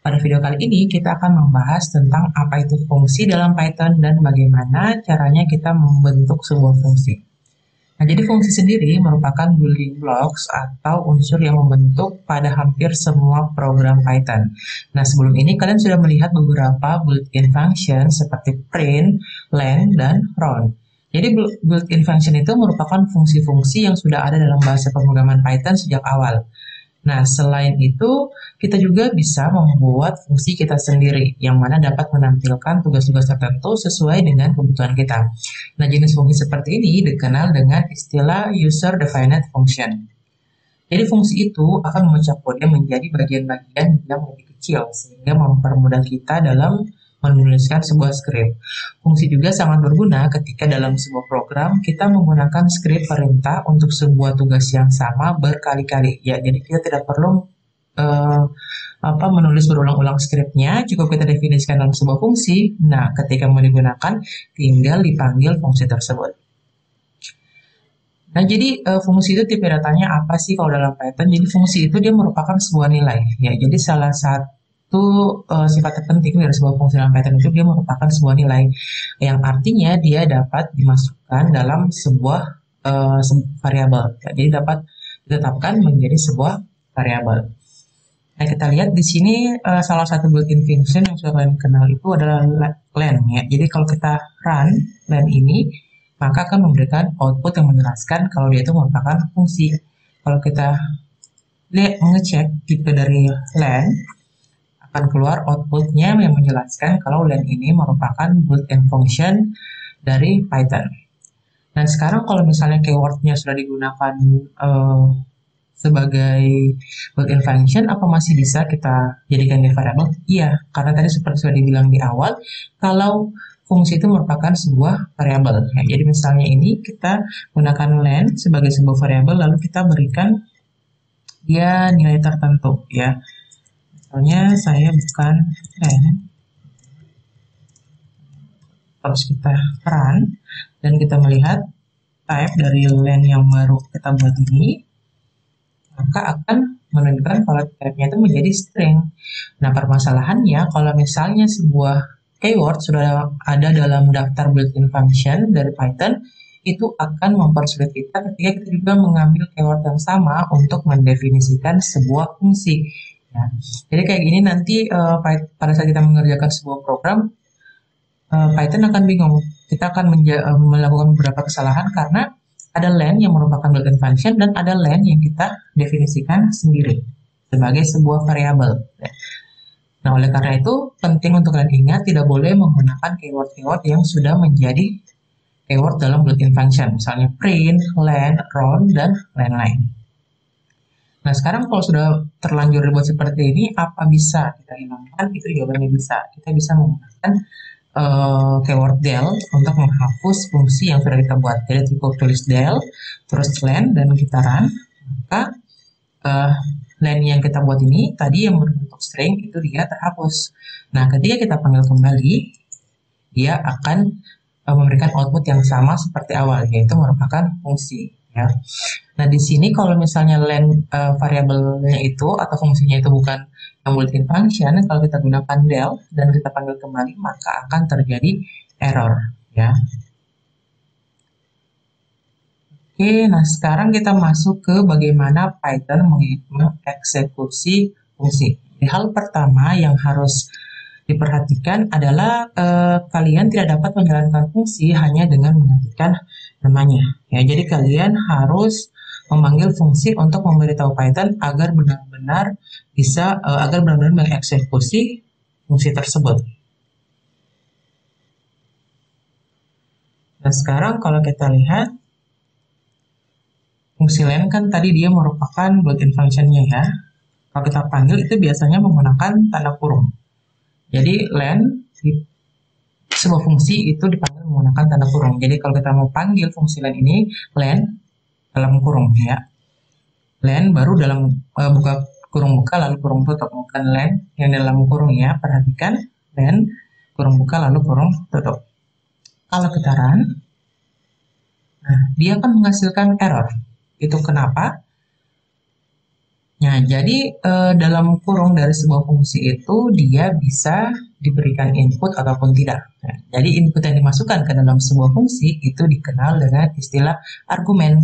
Pada video kali ini kita akan membahas tentang apa itu fungsi dalam Python dan bagaimana caranya kita membentuk sebuah fungsi. Nah, jadi fungsi sendiri merupakan building blocks atau unsur yang membentuk pada hampir semua program Python. Nah, sebelum ini kalian sudah melihat beberapa built-in function seperti print, len, dan round. Jadi built-in function itu merupakan fungsi-fungsi yang sudah ada dalam bahasa pemrograman Python sejak awal. Nah, selain itu, kita juga bisa membuat fungsi kita sendiri, yang mana dapat menampilkan tugas-tugas tertentu sesuai dengan kebutuhan kita. Nah, jenis fungsi seperti ini dikenal dengan istilah user-defined function. Jadi, fungsi itu akan memecah kode menjadi bagian-bagian yang lebih kecil, sehingga mempermudah kita dalam menuliskan sebuah script. Fungsi juga sangat berguna ketika dalam sebuah program kita menggunakan script perintah untuk sebuah tugas yang sama berkali-kali. Ya, jadi kita tidak perlu eh, menulis berulang-ulang skripnya, cukup kita definisikan dalam sebuah fungsi. Nah, ketika mau digunakan, tinggal dipanggil fungsi tersebut. Nah, jadi fungsi itu tipe datanya apa sih kalau dalam Python? Jadi fungsi itu dia merupakan sebuah nilai. Ya, jadi salah satu sifat terpenting dari sebuah fungsi dalam Python itu dia merupakan sebuah nilai yang artinya dia dapat dimasukkan dalam sebuah variabel. Ya, jadi dapat ditetapkan menjadi sebuah variabel. Nah, kita lihat di sini salah satu built-in function yang sudah kalian kenal itu adalah len ya. Jadi kalau kita run len ini, maka akan memberikan output yang menjelaskan kalau dia itu merupakan fungsi. Kalau kita lihat mengecek tipe dari len, akan keluar outputnya yang menjelaskan kalau len ini merupakan built-in function dari Python. Dan sekarang kalau misalnya keywordnya sudah digunakan sebagai built-in function, apa masih bisa kita jadikan di variabel? Iya, karena tadi seperti sudah dibilang di awal, kalau fungsi itu merupakan sebuah variabel. Ya, jadi misalnya ini kita gunakan len sebagai sebuah variabel, lalu kita berikan dia nilai tertentu. Ya, misalnya saya bukan len, terus kita run dan kita melihat type dari len yang baru kita buat ini, maka akan menunjukkan kalau type-nya itu menjadi string. Nah, permasalahannya kalau misalnya sebuah keyword sudah ada dalam daftar built-in function dari Python, itu akan mempersulit kita ketika kita juga mengambil keyword yang sama untuk mendefinisikan sebuah fungsi. Ya. Jadi kayak gini nanti pada saat kita mengerjakan sebuah program, Python akan bingung. Kita akan melakukan beberapa kesalahan karena ada len yang merupakan built-in function dan ada len yang kita definisikan sendiri sebagai sebuah variabel. Nah, oleh karena itu penting untuk kalian ingat tidak boleh menggunakan keyword-keyword yang sudah menjadi keyword dalam built-in function, misalnya print, len, round, dan lain-lain. Nah, sekarang kalau sudah terlanjur dibuat seperti ini, apa bisa kita hilangkan? Itu jawabannya bisa. Kita bisa menggunakan keyword del untuk menghapus fungsi yang sudah kita buat. Jadi cukup tulis del, terus len, dan kita run, maka len yang kita buat ini tadi yang berbentuk string itu dia terhapus. Nah, ketika kita panggil kembali, dia akan memberikan output yang sama seperti awal, yaitu merupakan fungsi. Ya. Nah, di sini kalau misalnya len variabelnya itu atau fungsinya itu bukan yang built-in function, kalau kita gunakan del dan kita panggil kembali, maka akan terjadi error. Ya. Oke, nah sekarang kita masuk ke bagaimana Python mengeksekusi fungsi. Jadi, hal pertama yang harus diperhatikan adalah kalian tidak dapat menjalankan fungsi hanya dengan mengetikkan namanya. Ya, jadi kalian harus memanggil fungsi untuk memberitahu Python agar benar-benar bisa agar benar-benar mengeksekusi fungsi tersebut. Nah, sekarang kalau kita lihat fungsi len kan tadi dia merupakan built-in function-nya ya. Kalau kita panggil itu biasanya menggunakan tanda kurung. Jadi len sebuah fungsi itu dipanggil menggunakan tanda kurung. Jadi kalau kita mau panggil fungsi len ini, len dalam kurung ya. Len baru dalam buka kurung buka lalu kurung tutup, bukan len yang dalam kurung ya. Perhatikan len kurung buka lalu kurung tutup. Kalau kita run, nah dia akan menghasilkan error. Itu kenapa? Nah, jadi dalam kurung dari sebuah fungsi itu dia bisa diberikan input ataupun tidak. Nah, jadi input yang dimasukkan ke dalam sebuah fungsi itu dikenal dengan istilah argumen.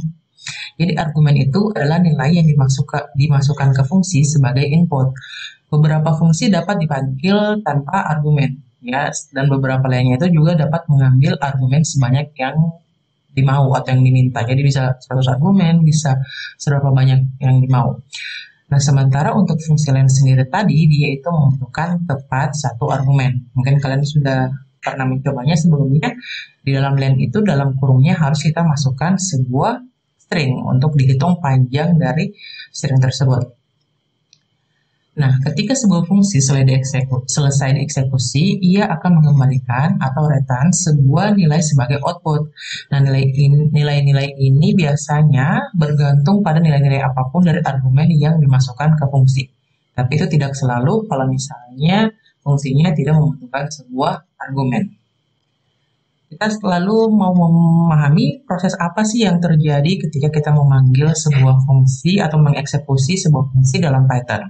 Jadi argumen itu adalah nilai yang dimasukkan ke fungsi sebagai input. Beberapa fungsi dapat dipanggil tanpa argumen, ya, dan beberapa lainnya itu juga dapat mengambil argumen sebanyak yang dimau atau yang diminta. Jadi bisa 100 argumen, bisa seberapa banyak yang dimau. Nah, sementara untuk fungsi len sendiri tadi, dia itu membutuhkan tepat satu argumen. Mungkin kalian sudah pernah mencobanya sebelumnya. Di dalam len itu, dalam kurungnya harus kita masukkan sebuah string untuk dihitung panjang dari string tersebut. Nah, ketika sebuah fungsi selesai dieksekusi, ia akan mengembalikan atau return sebuah nilai sebagai output. Nah, nilai-nilai ini biasanya bergantung pada nilai-nilai apapun dari argumen yang dimasukkan ke fungsi. Tapi itu tidak selalu kalau misalnya fungsinya tidak membutuhkan sebuah argumen. Kita selalu mau memahami proses apa sih yang terjadi ketika kita memanggil sebuah fungsi atau mengeksekusi sebuah fungsi dalam Python.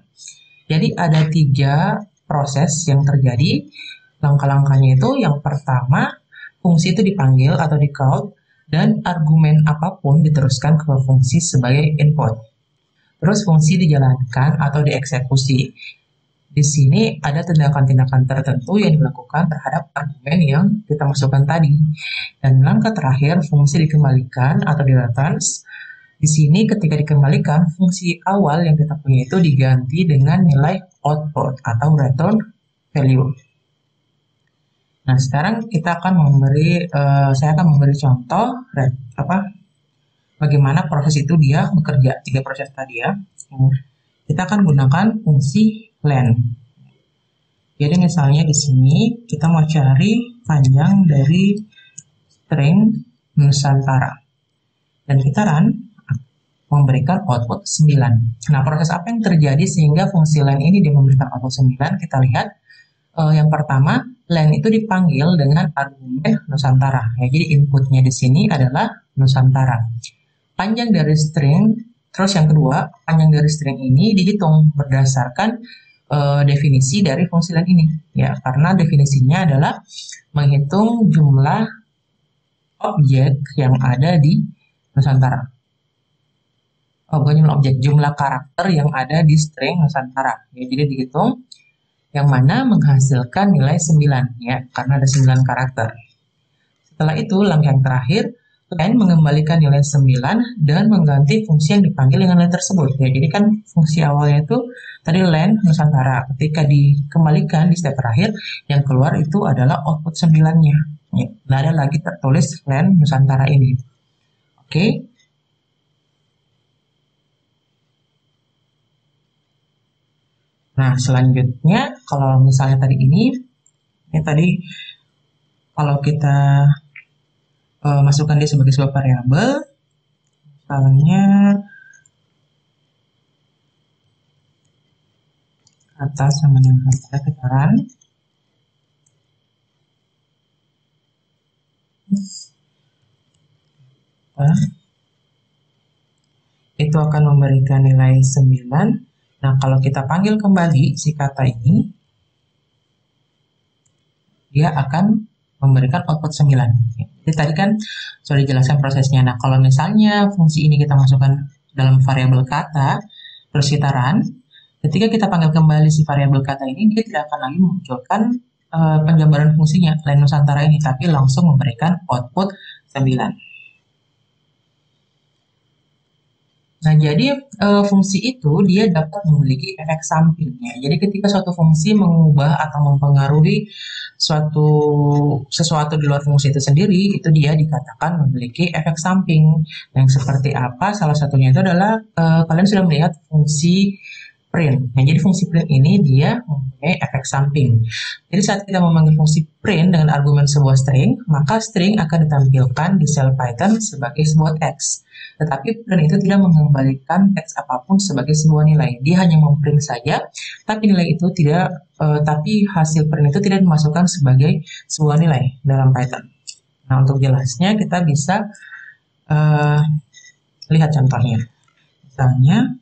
Jadi ada 3 proses yang terjadi. Langkah-langkahnya itu yang pertama, fungsi itu dipanggil atau di-call dan argumen apapun diteruskan ke fungsi sebagai input. Terus fungsi dijalankan atau dieksekusi. Di sini ada tindakan-tindakan tertentu yang dilakukan terhadap argumen yang kita masukkan tadi. Dan langkah terakhir, fungsi dikembalikan atau di-returns. Di sini ketika dikembalikan, fungsi awal yang kita punya itu diganti dengan nilai output atau return value. Nah, sekarang saya akan memberi contoh bagaimana proses itu dia bekerja. 3 proses tadi ya. Kita akan gunakan fungsi len. Jadi misalnya di sini kita mau cari panjang dari string Nusantara. Dan kita run, memberikan output 9. Nah, proses apa yang terjadi sehingga fungsi len ini dia memberikan output 9? Kita lihat, yang pertama, len itu dipanggil dengan argumen Nusantara. Ya, jadi inputnya di sini adalah Nusantara. Panjang dari string, terus yang kedua, panjang dari string ini dihitung berdasarkan definisi dari fungsi len ini. Ya, karena definisinya adalah menghitung jumlah objek yang ada di Nusantara. Bukan jumlah objek, jumlah karakter yang ada di string Nusantara. Ya, jadi dihitung yang mana menghasilkan nilai 9, ya, karena ada 9 karakter. Setelah itu, langkah yang terakhir, len mengembalikan nilai 9 dan mengganti fungsi yang dipanggil dengan len tersebut. Ya, jadi kan fungsi awalnya itu tadi len Nusantara. Ketika dikembalikan di step terakhir, yang keluar itu adalah output 9-nya. Ya, tidak ada lagi tertulis len Nusantara ini. Oke. Nah, selanjutnya kalau misalnya tadi kalau kita masukkan dia sebagai sebuah variabel, misalnya atas sama dengan kata kita run. Itu akan memberikan nilai 9. Nah, kalau kita panggil kembali si kata ini, dia akan memberikan output 9. Jadi tadi kan sudah dijelaskan prosesnya. Nah, kalau misalnya fungsi ini kita masukkan dalam variabel kata, terus kita run, ketika kita panggil kembali si variabel kata ini, dia tidak akan lagi memunculkan penjabaran fungsinya, len Nusantara ini, tapi langsung memberikan output 9. Nah, jadi fungsi itu dia dapat memiliki efek sampingnya. Jadi ketika suatu fungsi mengubah atau mempengaruhi sesuatu di luar fungsi itu sendiri, itu dia dikatakan memiliki efek samping. Yang seperti apa? Salah satunya itu adalah kalian sudah melihat fungsi print. Nah, jadi fungsi print ini dia mempunyai efek samping. Jadi saat kita memanggil fungsi print dengan argumen sebuah string, maka string akan ditampilkan di shell Python sebagai sebuah teks. Tetapi print itu tidak mengembalikan teks apapun sebagai sebuah nilai. Dia hanya memprint saja, tapi tapi hasil print itu tidak dimasukkan sebagai sebuah nilai dalam Python. Nah, untuk jelasnya kita bisa lihat contohnya. Misalnya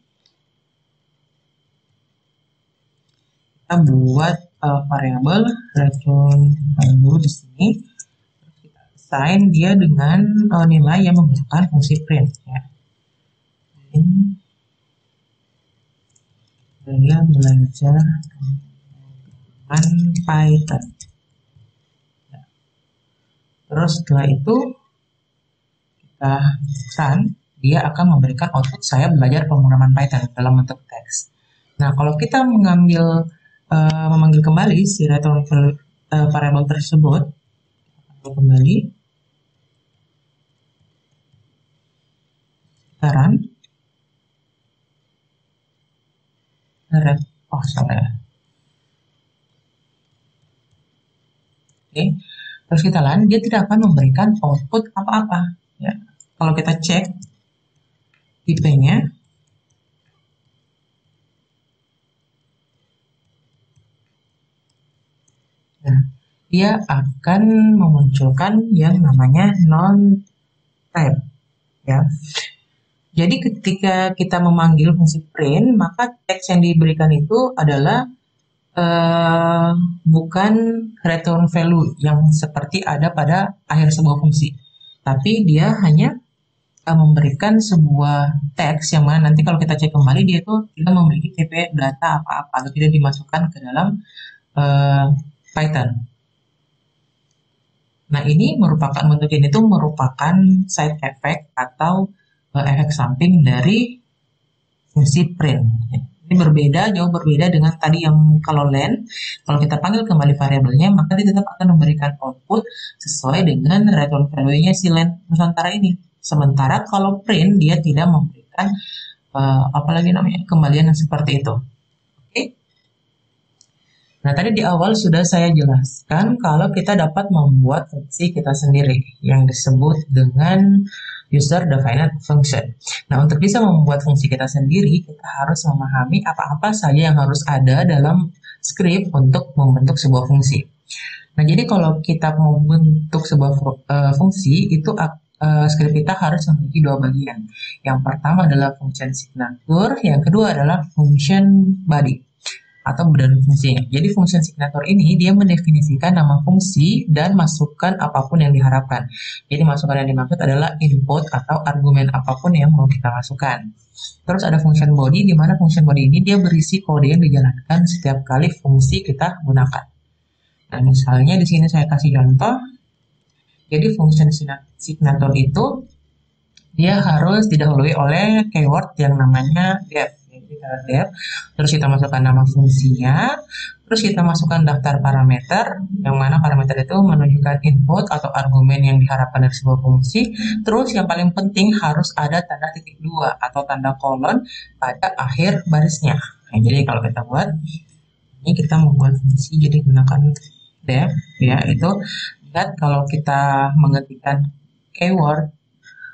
kita buat variabel return value di sini. Kita assign dia dengan nilai yang menggunakan fungsi print ya. Saya belajar dengan Python. Terus setelah itu kita run, dia akan memberikan output saya belajar pemrograman Python dalam bentuk teks. Nah, kalau kita memanggil kembali si return variable tersebut, kembali, kita run, oh salah ya. Oke, terus kita run, dia tidak akan memberikan output apa-apa. Ya, kalau kita cek tipenya, nah, dia akan memunculkan yang namanya non-type. Ya, jadi ketika kita memanggil fungsi print, maka teks yang diberikan itu adalah bukan return value yang seperti ada pada akhir sebuah fungsi, tapi dia hanya memberikan sebuah teks yang mana nanti kalau kita cek kembali dia itu tidak memiliki tipe data apa-apa atau tidak dimasukkan ke dalam Python. Nah, ini merupakan bentuk ini itu merupakan side effect atau efek samping dari fungsi print. Ini berbeda, jauh berbeda dengan tadi yang kalau len, kalau kita panggil kembali variabelnya, maka dia tetap akan memberikan output sesuai dengan return value-nya si len Nusantara ini. Sementara kalau print, dia tidak memberikan apalagi namanya kembalian yang seperti itu. Oke. Nah, tadi di awal sudah saya jelaskan kalau kita dapat membuat fungsi kita sendiri yang disebut dengan user defined function. Nah, untuk bisa membuat fungsi kita sendiri, kita harus memahami apa-apa saja yang harus ada dalam script untuk membentuk sebuah fungsi. Nah, jadi kalau kita membentuk sebuah fungsi, itu script kita harus memiliki dua bagian. Yang pertama adalah function signature, yang kedua adalah function body atau badan fungsinya. Jadi function signature ini dia mendefinisikan nama fungsi dan masukkan apapun yang diharapkan. Jadi masukan yang dimaksud adalah input atau argumen apapun yang mau kita masukkan. Terus ada function body, di mana function body ini dia berisi kode yang dijalankan setiap kali fungsi kita gunakan. Nah, misalnya di sini saya kasih contoh. Jadi function signature itu dia harus didahului oleh keyword yang namanya def. Def, terus kita masukkan nama fungsinya, terus kita masukkan daftar parameter, yang mana parameter itu menunjukkan input atau argumen yang diharapkan dari sebuah fungsi, terus yang paling penting harus ada tanda titik dua atau tanda kolon pada akhir barisnya. Nah, jadi kalau kita buat, ini kita membuat fungsi jadi gunakan def, ya itu, lihat kalau kita mengetikkan keyword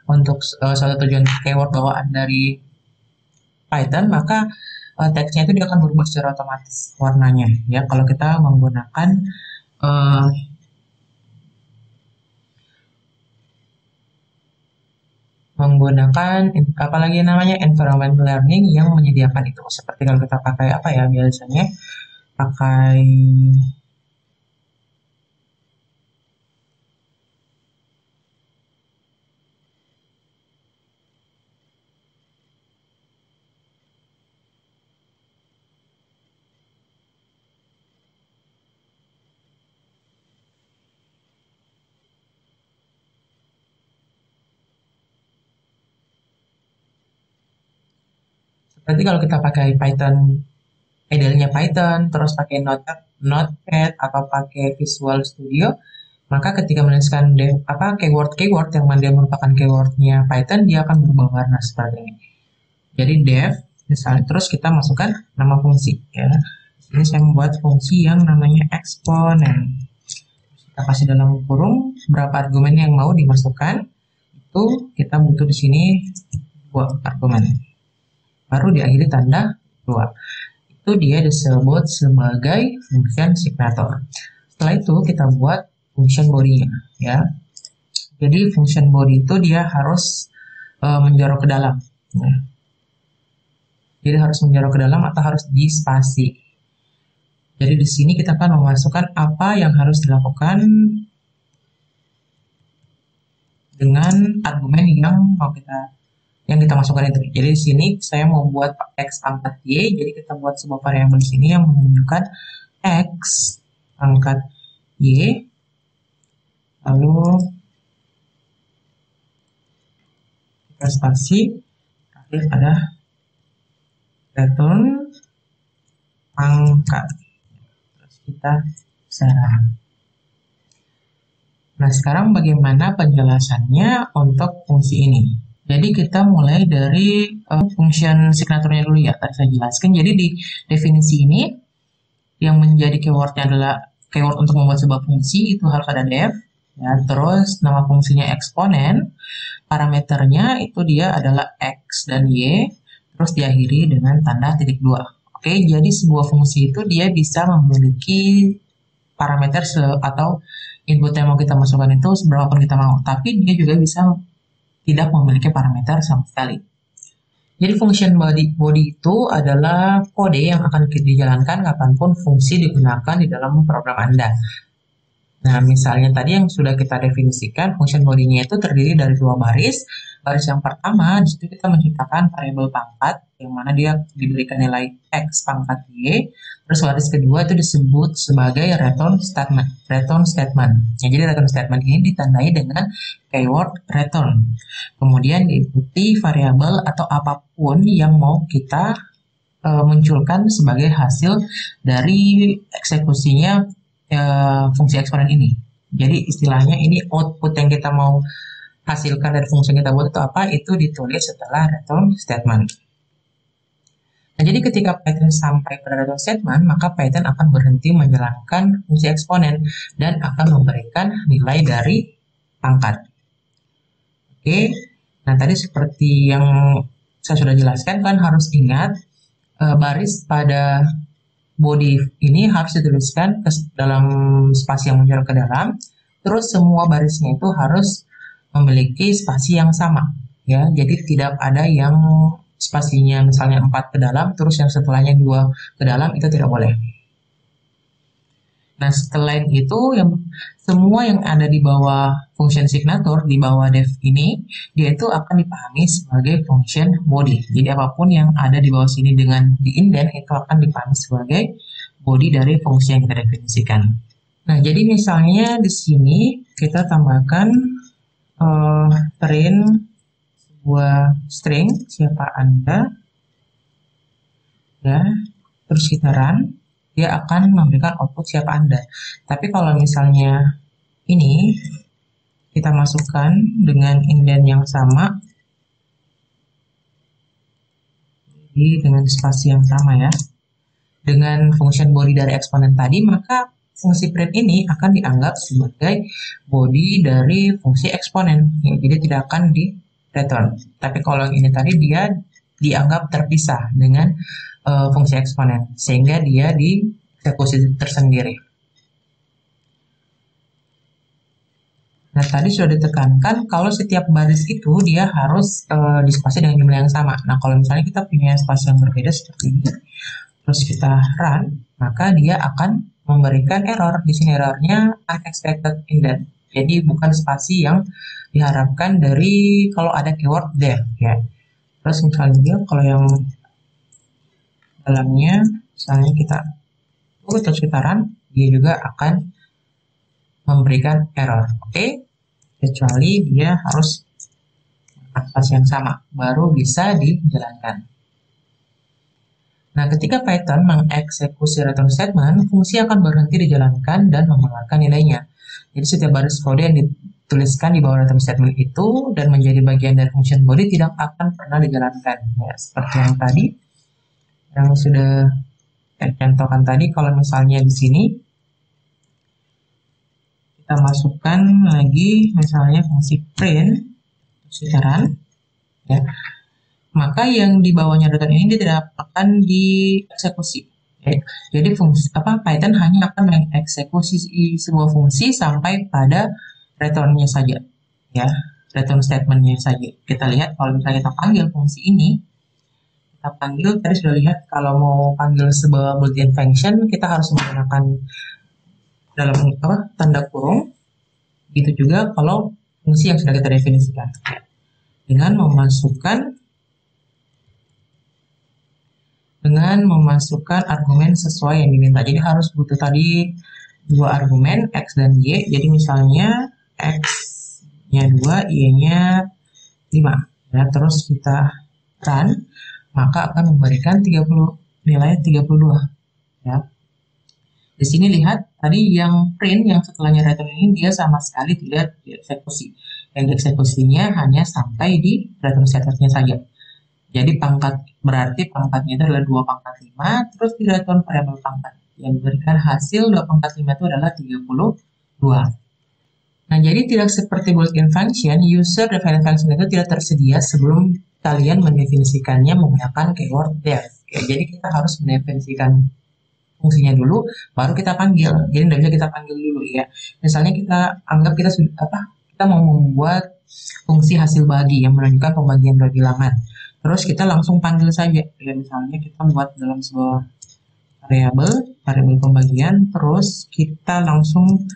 untuk suatu tujuan keyword bawaan dari Python, maka teksnya itu dia akan berubah secara otomatis warnanya ya kalau kita menggunakan apalagi namanya environment learning yang menyediakan itu. Seperti kalau kita pakai apa ya, biasanya pakai kalau kita pakai Python, idealnya Python, terus pakai Notepad atau pakai Visual Studio, maka ketika menuliskan keyword yang dia merupakan keywordnya Python, dia akan berubah warna seperti ini. Jadi def, misalnya, terus kita masukkan nama fungsi. Ya, ini saya membuat fungsi yang namanya exponent. Kita kasih dalam kurung berapa argumen yang mau dimasukkan. Itu kita butuh di sini 2 argumen. Baru diakhiri tanda 2. Itu dia disebut sebagai function signature. Setelah itu kita buat function body-nya ya. Jadi function body itu dia harus menjorok ke dalam ya. Jadi harus menjorok ke dalam atau harus di spasi. Jadi di sini kita akan memasukkan apa yang harus dilakukan dengan argumen yang kita masukkan itu. Jadi di sini saya mau buat x pangkat y, jadi kita buat sebuah variabel di sini yang menunjukkan x pangkat y, lalu kita spasi, terakhir ada return pangkat, terus kita serang. Nah, sekarang bagaimana penjelasannya untuk fungsi ini? Jadi kita mulai dari function signaturnya dulu ya, tadi saya jelaskan. Jadi di definisi ini, yang menjadi keywordnya adalah keyword untuk membuat sebuah fungsi, itu harus ada def, ya, terus nama fungsinya eksponen, parameternya itu dia adalah x dan y, terus diakhiri dengan tanda titik 2. Oke, jadi sebuah fungsi itu dia bisa memiliki parameter atau input yang mau kita masukkan itu seberapapun kita mau, tapi dia juga bisa tidak memiliki parameter sama sekali. Jadi function body itu adalah kode yang akan dijalankan kapanpun fungsi digunakan di dalam program Anda. Nah, misalnya tadi yang sudah kita definisikan, function body-nya itu terdiri dari 2 baris. Baris yang pertama, di situ kita menciptakan variabel pangkat, yang mana dia diberikan nilai x pangkat y. Terus baris kedua itu disebut sebagai return statement. Ya, jadi return statement ini ditandai dengan keyword return. Kemudian diikuti variabel atau apapun yang mau kita munculkan sebagai hasil dari eksekusinya fungsi eksponen ini. Jadi istilahnya ini output yang kita mau hasilkan dari fungsi yang kita buat itu apa, itu ditulis setelah return statement. Nah, jadi ketika Python sampai pada return statement, maka Python akan berhenti menjalankan fungsi eksponen dan akan memberikan nilai dari pangkat. Oke, nah tadi seperti yang saya sudah jelaskan, kan harus ingat baris pada body ini harus dituliskan dalam spasi yang menjorok ke dalam, terus semua barisnya itu harus memiliki spasi yang sama, ya. Jadi tidak ada yang spasinya misalnya 4 ke dalam, terus yang setelahnya 2 ke dalam, itu tidak boleh. Nah, selain itu, semua yang ada di bawah function signature, di bawah def ini, dia itu akan dipahami sebagai function body. Jadi apapun yang ada di bawah sini dengan di indent, itu akan dipahami sebagai body dari fungsi yang kita definisikan. Nah, jadi misalnya di sini kita tambahkan print sebuah string, siapa Anda, ya, terus kita run, dia akan memberikan output siapa Anda. Tapi kalau misalnya ini kita masukkan dengan indent yang sama, jadi dengan spasi yang sama ya, dengan function body dari eksponen tadi, maka fungsi print ini akan dianggap sebagai body dari fungsi eksponen, ya, jadi tidak akan di return. Tapi kalau yang ini tadi dia dianggap terpisah dengan fungsi eksponen, sehingga dia dieksekusi tersendiri. Nah, tadi sudah ditekankan kalau setiap baris itu dia harus dispasi dengan jumlah yang sama. Nah, kalau misalnya kita punya spasi yang berbeda seperti ini, terus kita run, maka dia akan memberikan error. Di sini errornya unexpected indent. Jadi bukan spasi yang diharapkan dari kalau ada keyword def, ya. Terus misalnya kalau yang dalamnya, misalnya kita terus kita run, dia juga akan memberikan error. Oke, kecuali dia harus spasi yang sama, baru bisa dijalankan. Nah, ketika Python mengeksekusi return statement, fungsi akan berhenti dijalankan dan mengeluarkan nilainya. Jadi setiap baris kode yang dituliskan di bawah return statement itu dan menjadi bagian dari function body tidak akan pernah dijalankan. Ya, seperti yang tadi, yang sudah saya contohkan tadi, kalau misalnya di sini kita masukkan lagi misalnya fungsi print, sekarang, ya, maka yang di bawahnya return ini tidak akan dieksekusi. Okay. Jadi Python hanya akan mengeksekusi sebuah fungsi sampai pada returnnya saja, ya, return statementnya saja. Kita lihat kalau misalnya kita panggil fungsi ini, kita panggil, tadi sudah lihat kalau mau panggil sebuah Boolean function kita harus menggunakan dalam tanda kurung. Begitu juga kalau fungsi yang sudah kita definisikan dengan memasukkan argumen sesuai yang diminta. Jadi harus butuh tadi dua argumen x dan y. Jadi misalnya x-nya 2, y-nya 5. Ya, terus kita run, maka akan memberikan 30, nilai 32. Ya. Di sini lihat tadi yang print yang setelahnya return ini dia sama sekali tidak dieksekusi. Yang dieksekusinya hanya sampai di return setternya saja. Jadi berarti pangkatnya itu adalah 2 pangkat 5, terus di return variabel pangkat. Yang diberikan hasil 2 pangkat 5 itu adalah 32. Nah, jadi tidak seperti Boolean function, user defined function itu tidak tersedia sebelum kalian mendefinisikannya menggunakan keyword def. Ya, jadi kita harus mendefinisikan fungsinya dulu, baru kita panggil. Jadi tidak bisa kita panggil dulu ya. Misalnya kita anggap kita mau membuat fungsi hasil bagi yang menunjukkan pembagian dua bilangan. Terus kita langsung panggil saja. Ya, misalnya kita buat dalam sebuah variabel pembagian, terus kita langsung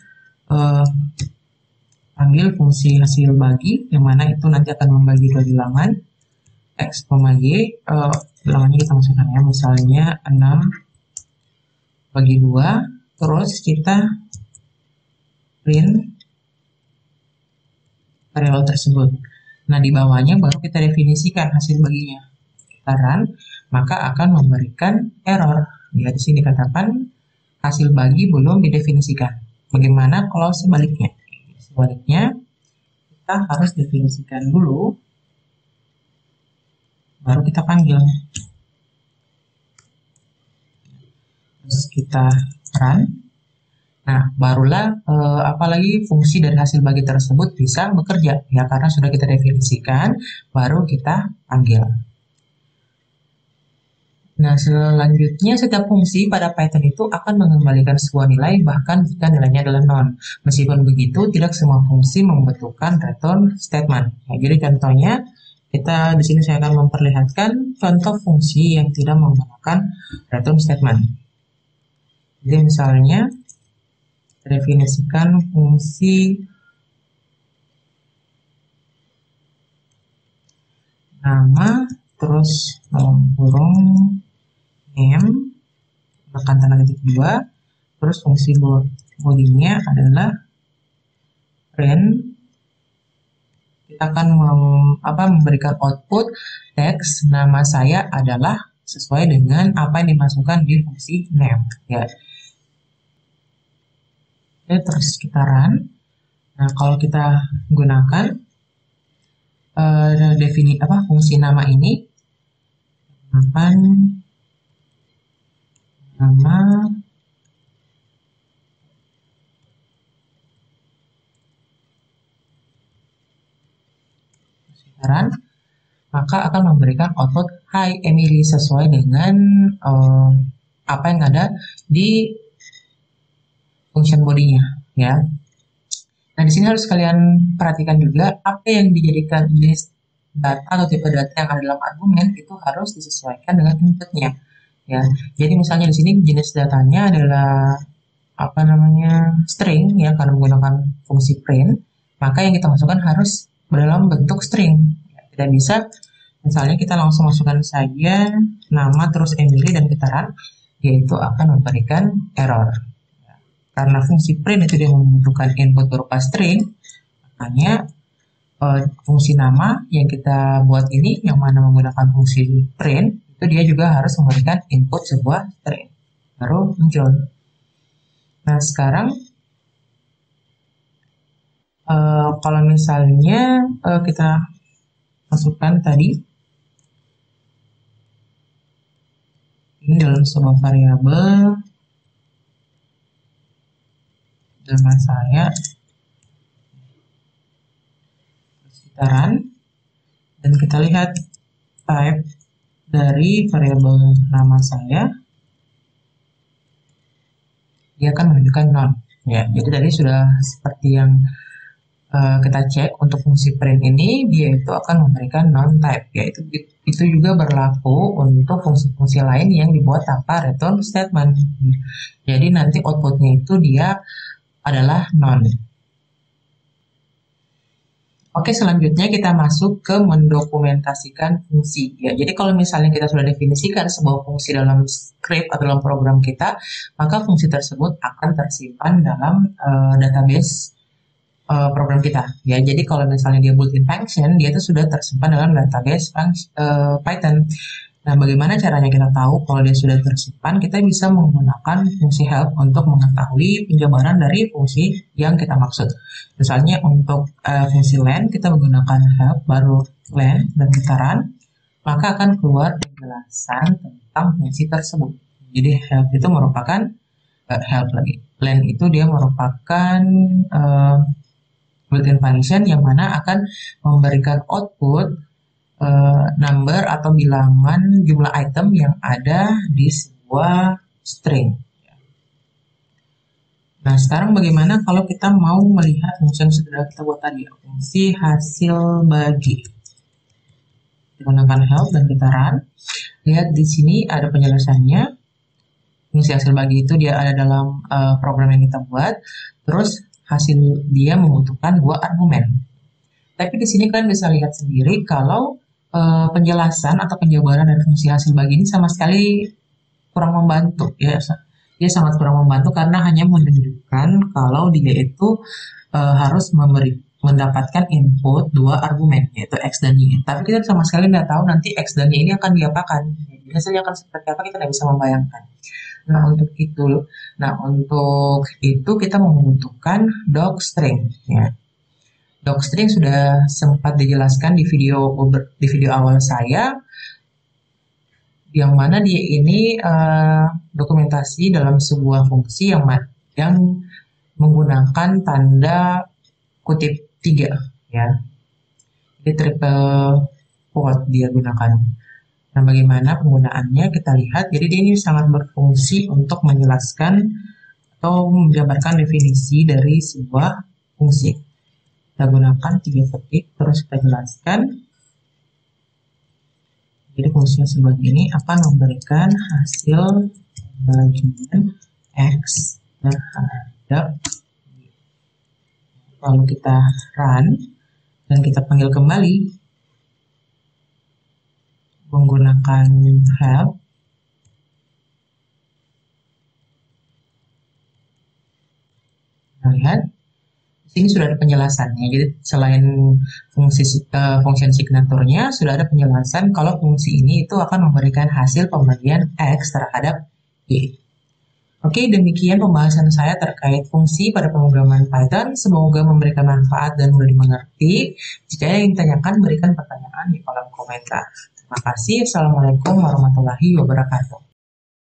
panggil fungsi hasil bagi, yang mana itu nanti akan membagi dua bilangan x, y. Bilangannya kita masukkan ya, misalnya 6 bagi 2, terus kita print variabel tersebut. Nah, di bawahnya baru kita definisikan hasil baginya. Kita run, maka akan memberikan error. Ya, di sini dikatakan hasil bagi belum didefinisikan. Bagaimana kalau sebaliknya? Sebaliknya, kita harus definisikan dulu, baru kita panggil. Terus kita run. Nah, barulah apalagi fungsi dari hasil bagi tersebut bisa bekerja. Ya, karena sudah kita definisikan, baru kita panggil. Nah, selanjutnya setiap fungsi pada Python itu akan mengembalikan sebuah nilai bahkan jika nilainya adalah none. Meskipun begitu, tidak semua fungsi membutuhkan return statement. Nah, jadi contohnya, di sini saya akan memperlihatkan contoh fungsi yang tidak menggunakan return statement. Jadi misalnya, definisikan fungsi nama, terus kurung name, tekan tanda ketik 2, terus fungsi bodinya adalah print. Kita akan memberikan output teks nama saya adalah sesuai dengan apa yang dimasukkan di fungsi name. Ya. Oke, terus kita run. Nah, kalau kita gunakan fungsi nama ini, nama run, maka akan memberikan output Hi Emily sesuai dengan apa yang ada di function bodinya, ya. Nah, di sini harus kalian perhatikan juga apa yang dijadikan jenis data atau tipe data yang ada dalam argumen itu harus disesuaikan dengan inputnya, ya. Jadi misalnya di sini jenis datanya adalah string, ya, karena menggunakan fungsi print, maka yang kita masukkan harus dalam bentuk string. Ya, tidak bisa misalnya kita langsung masukkan saja nama terus Emily dan kita run, yaitu akan memberikan error. Karena fungsi print itu dia membutuhkan input berupa string, makanya fungsi nama yang kita buat ini, yang mana menggunakan fungsi print, itu dia juga harus memberikan input sebuah string, baru muncul. Nah, sekarang kalau misalnya kita masukkan tadi, ini dalam sebuah variabel nama saya, terus kita run, dan kita lihat type dari variabel nama saya, dia akan menunjukkan none. Ya, jadi tadi sudah seperti yang kita cek untuk fungsi print ini, dia itu akan memberikan non-type, yaitu itu juga berlaku untuk fungsi-fungsi lain yang dibuat tanpa return statement. Jadi nanti outputnya itu dia adalah non. Oke, selanjutnya kita masuk ke mendokumentasikan fungsi. Ya, jadi kalau misalnya kita sudah definisikan sebuah fungsi dalam script atau dalam program kita, maka fungsi tersebut akan tersimpan dalam database program kita. Ya, jadi kalau misalnya dia built-in function, dia itu sudah tersimpan dalam database Python. Nah, bagaimana caranya kita tahu kalau dia sudah tersimpan? Kita bisa menggunakan fungsi help untuk mengetahui penjabaran dari fungsi yang kita maksud. Misalnya untuk fungsi len, kita menggunakan help, baru len, dan kita run, maka akan keluar penjelasan tentang fungsi tersebut. Jadi help itu merupakan help lagi. Len itu dia merupakan built-in function yang mana akan memberikan output number atau bilangan jumlah item yang ada di sebuah string. Nah, sekarang bagaimana kalau kita mau melihat fungsi yang sudah kita buat tadi, fungsi hasil bagi. Menggunakan help dan kita run. Lihat di sini ada penjelasannya. Fungsi hasil bagi itu dia ada dalam program yang kita buat. Terus hasil dia membutuhkan 2 argumen. Tapi di sini kalian bisa lihat sendiri kalau penjelasan atau penjabaran dari fungsi hasil bagi ini sama sekali kurang membantu, ya. Dia sangat kurang membantu karena hanya menunjukkan kalau dia itu harus mendapatkan input 2 argumen, yaitu X dan Y. Tapi kita sama sekali tidak tahu nanti X dan Y ini akan diapakan. Jadi hasilnya akan seperti apa, kita tidak bisa membayangkan. Nah, untuk itu kita membutuhkan docstring, ya. Docstring sudah sempat dijelaskan di video awal saya, yang mana dia ini dokumentasi dalam sebuah fungsi yang menggunakan tanda kutip 3, ya. Jadi triple quote dia gunakan. Nah, bagaimana penggunaannya kita lihat. Jadi dia ini sangat berfungsi untuk menjelaskan atau menjabarkan definisi dari sebuah fungsi. Kita gunakan 3 ketik, terus kita jelaskan. Jadi fungsinya sebagai ini akan memberikan hasil bagian X terhadap Y. Lalu kita run dan kita panggil kembali menggunakan help. Nah, lihat ini sudah ada penjelasannya. Jadi selain function signaturnya, sudah ada penjelasan kalau fungsi ini itu akan memberikan hasil pembagian X terhadap Y. Oke, demikian pembahasan saya terkait fungsi pada pemrograman Python. Semoga memberikan manfaat dan mudah dimengerti. Jika ada yang ditanyakan, berikan pertanyaan di kolom komentar. Terima kasih. Assalamualaikum warahmatullahi wabarakatuh.